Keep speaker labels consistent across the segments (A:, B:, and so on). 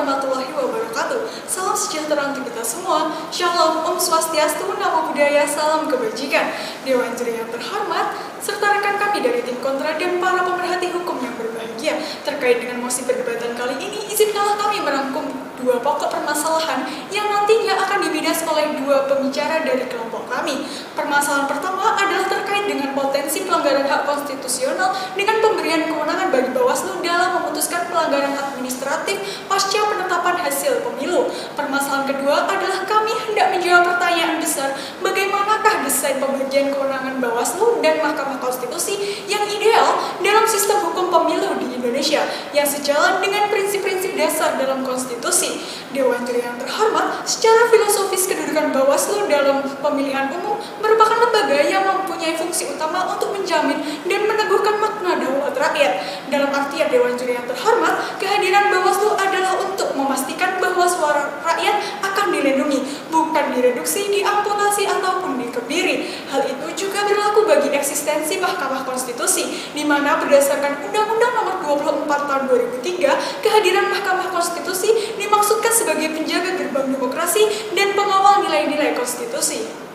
A: warahmatullahi wabarakatuh. Salam sejahtera untuk kita semua. Shalom, Om Swastiastu, Namo Buddhaya, salam kebajikan. Dewan Juri yang terhormat, serta rekan kami dari tim kontra dan para pemerhati hukum yang berbahagia. Terkait dengan mosi perdebatan kali ini, izinkanlah kami merangkum dua pokok permasalahan yang nantinya akan dibahas oleh dua pembicara dari kelompok kami. Permasalahan pertama adalah terkait dengan potensi pelanggaran hak konstitusional dengan pemberian kewenangan bagi Bawaslu dalam memutuskan pelanggaran administratif pasca penetapan hasil pemilu. Permasalahan kedua adalah kami hendak menjawab pertanyaan besar, bagaimanakah desain pembagian kewenangan Bawaslu dan Mahkamah Konstitusi yang ideal dalam sistem hukum pemilu di Indonesia yang sejalan dengan prinsip-prinsip dasar dalam konstitusi. Dewan Juri yang terhormat, secara filosofis kedudukan Bawaslu dalam pemilihan umum merupakan lembaga yang mempunyai fungsi utama untuk menjamin dan meneguhkan makna daulat rakyat. Dalam artian Dewan Juri yang terhormat, kehadiran Bawaslu adalah untuk memastikan bahwa suara rakyat akan dilindungi, bukan direduksi, diamputasi, ataupun dikebiri. Hal itu juga berlaku bagi eksistensi Mahkamah Konstitusi, di mana berdasarkan Undang-Undang Nomor 24 Tahun 2003, kehadiran Mahkamah Konstitusi dimaksudkan sebagai penjaga gerbang demokrasi dan pengawal nilai-nilai konstitusi.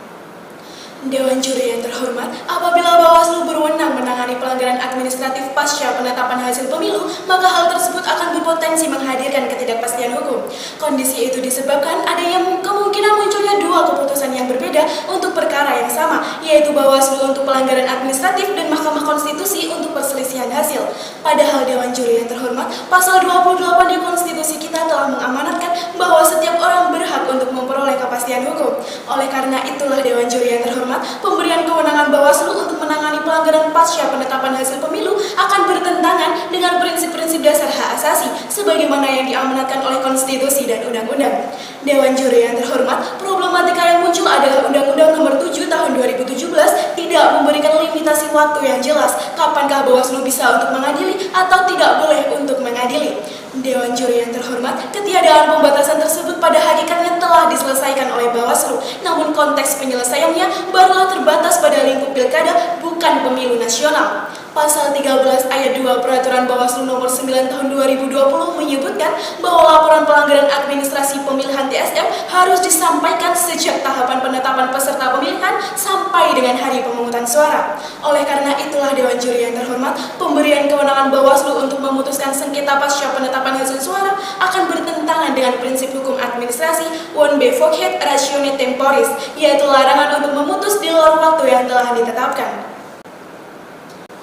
B: Dewan Juri yang terhormat, apabila Bawaslu berwenang menangani pelanggaran administratif pasca penetapan hasil pemilu, maka hal tersebut akan berpotensi menghadirkan ketidakpastian hukum. Kondisi itu disebabkan adanya kemungkinan munculnya dua keputusan yang berbeda untuk perkara yang sama, yaitu Bawaslu untuk pelanggaran administratif dan Mahkamah Konstitusi untuk perselisihan hasil. Padahal Dewan Juri yang terhormat, pasal 28 di konstitusi kita telah mengamanatkan bahwa setiap orang berhak untuk memperoleh kepastian hukum. Oleh karena itulah Dewan Juri yang terhormat, pemberian kewenangan Bawaslu untuk menangani pelanggaran pasca penetapan hasil pemilu akan bertentangan dengan prinsip-prinsip dasar hak asasi sebagaimana yang diamanatkan oleh konstitusi dan undang-undang. Dewan Juri yang terhormat, problematika yang muncul adalah Undang-Undang Nomor 7 Tahun 2017 tidak memberikan limitasi waktu yang jelas kapankah Bawaslu bisa untuk mengadili atau tidak boleh untuk mengadili. Dewan Juri yang terhormat, ketiadaan pembatasan tersebut pada hakikatnya telah diselesaikan oleh Bawaslu, namun konteks penyelesaiannya barulah terbatas pada lingkup pilkada, bukan pemilu nasional. Pasal 13 ayat 2 Peraturan Bawaslu Nomor 9 Tahun 2020 menyebutkan bahwa laporan pelanggaran administrasi pemilihan TSM harus disampaikan sejak tahapan penetapan peserta pemilihan sampai dengan hari pemungutan suara. Oleh karena itulah Dewan Juri yang terhormat, pemberian kewenangan Bawaslu untuk memutuskan sengketa pasca penetapan hasil suara akan bertentangan dengan prinsip hukum administrasi "one vocat ratione temporis", yaitu larangan untuk memutus di luar waktu yang telah ditetapkan.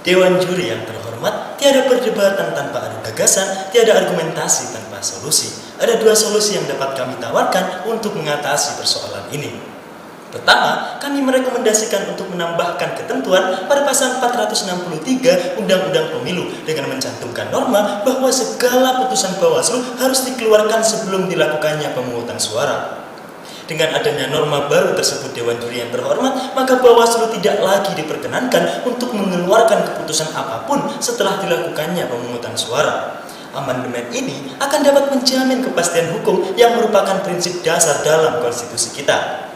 C: Dewan Juri yang terhormat, tiada perdebatan tanpa adu gagasan, tiada argumentasi tanpa solusi. Ada dua solusi yang dapat kami tawarkan untuk mengatasi persoalan ini. Pertama, kami merekomendasikan untuk menambahkan ketentuan pada pasal 463 Undang-Undang Pemilu dengan mencantumkan norma bahwa segala putusan Bawaslu harus dikeluarkan sebelum dilakukannya pemungutan suara. Dengan adanya norma baru tersebut Dewan Juri yang terhormat, maka Bawaslu tidak lagi diperkenankan untuk mengeluarkan keputusan apapun setelah dilakukannya pemungutan suara. Amandemen ini akan dapat menjamin kepastian hukum yang merupakan prinsip dasar dalam konstitusi kita.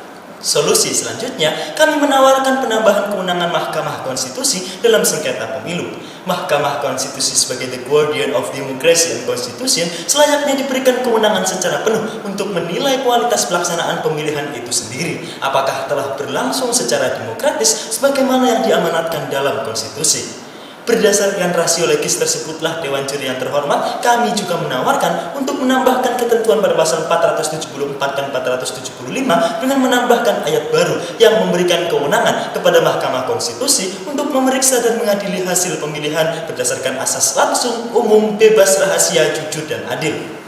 C: Solusi selanjutnya, kami menawarkan penambahan kewenangan Mahkamah Konstitusi dalam sengketa pemilu. Mahkamah Konstitusi sebagai the guardian of democracy and constitution selayaknya diberikan kewenangan secara penuh untuk menilai kualitas pelaksanaan pemilihan itu sendiri, apakah telah berlangsung secara demokratis sebagaimana yang diamanatkan dalam konstitusi. Berdasarkan rasio legis tersebutlah Dewan Juri yang terhormat, kami juga menawarkan untuk menambahkan ketentuan pada pasal 474 dan 475 dengan menambahkan ayat baru yang memberikan kewenangan kepada Mahkamah Konstitusi untuk memeriksa dan mengadili hasil pemilihan berdasarkan asas langsung, umum, bebas, rahasia, jujur, dan adil.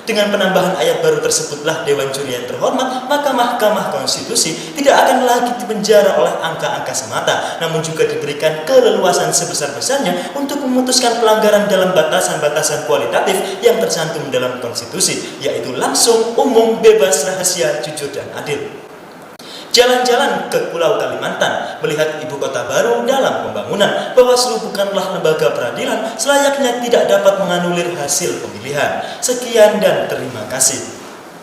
C: Dengan penambahan ayat baru tersebutlah Dewan Juri yang terhormat, maka Mahkamah Konstitusi tidak akan lagi dipenjara oleh angka-angka semata, namun juga diberikan keleluasan sebesar-besarnya untuk memutuskan pelanggaran dalam batasan-batasan kualitatif yang tercantum dalam konstitusi, yaitu langsung, umum, bebas, rahasia, jujur, dan adil. Jalan-jalan ke Pulau Kalimantan, melihat ibu kota baru dalam pembangunan, Bawaslu bukanlah lembaga peradilan, selayaknya tidak dapat menganulir hasil pemilihan. Sekian dan terima kasih.